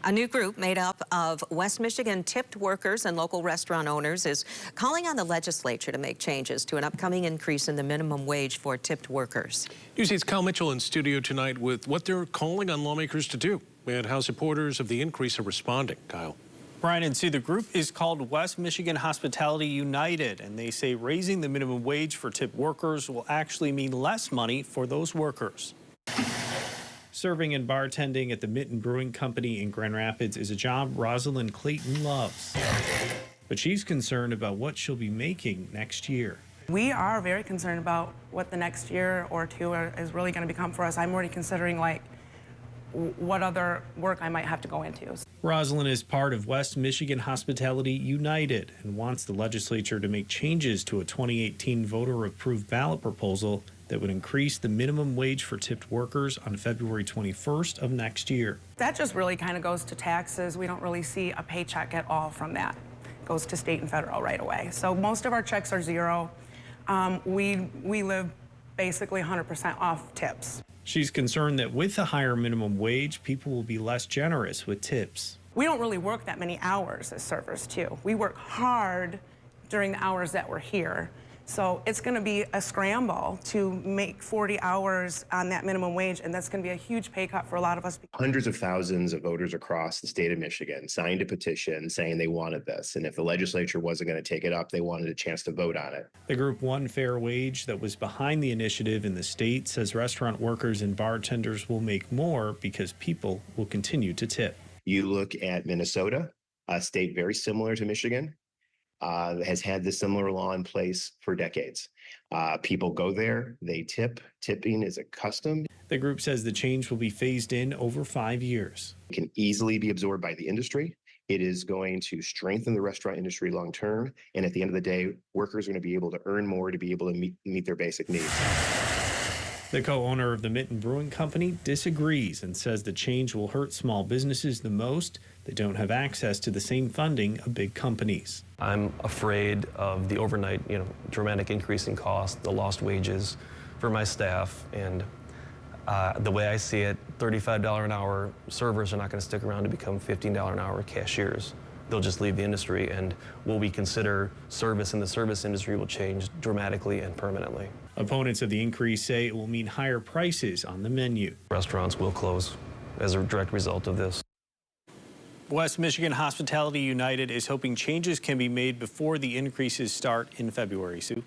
A new group made up of West Michigan tipped workers and local restaurant owners is calling on the legislature to make changes to an upcoming increase in the minimum wage for tipped workers. News 8's Kyle Mitchell in studio tonight with what they're calling on lawmakers to do and how supporters of the increase are responding. Kyle. Brian and Sue, the group is called West Michigan Hospitality United, and they say raising the minimum wage for tipped workers will actually mean less money for those workers. Serving and bartending at the Mitten Brewing Company in Grand Rapids is a job Rosalind Clayton loves. But she's concerned about what she'll be making next year. We are very concerned about what the next year or two is really going to become for us. I'm already considering what other work I might have to go into. Rosalind is part of West Michigan Hospitality United and wants the legislature to make changes to a 2018 voter-approved ballot proposal that would increase the minimum wage for tipped workers on February 21st of next year. That just really kind of goes to taxes. We don't really see a paycheck at all from that. It goes to state and federal right away. So most of our checks are zero. We live basically 100% off tips. She's concerned that with a higher minimum wage, people will be less generous with tips. We don't really work that many hours as servers, too. We work hard during the hours that we're here. So it's going to be a scramble to make 40 hours on that minimum wage, and that's going to be a huge pay cut for a lot of us. Hundreds of thousands of voters across the state of Michigan signed a petition saying they wanted this, and if the legislature wasn't going to take it up, they wanted a chance to vote on it. The group One Fair Wage that was behind the initiative in the state says restaurant workers and bartenders will make more because people will continue to tip. You look at Minnesota, a state very similar to Michigan, has had this similar law in place for decades. People go there, they tip. Tipping is a custom. The group says the change will be phased in over 5 years. It can easily be absorbed by the industry. It is going to strengthen the restaurant industry long term. And at the end of the day, workers are going to be able to earn more to be able to meet their basic needs. The co-owner of the Mitten Brewing Company disagrees and says the change will hurt small businesses the most. They don't have access to the same funding of big companies. I'm afraid of the overnight, dramatic increase in cost, the lost wages for my staff, and the way I see it, $35 an hour servers are not going to stick around to become $15 an hour cashiers. They'll just leave the industry, and what we consider service in the service industry will change dramatically and permanently. Opponents of the increase say it will mean higher prices on the menu. Restaurants will close as a direct result of this. West Michigan Hospitality United is hoping changes can be made before the increases start in February. Sue?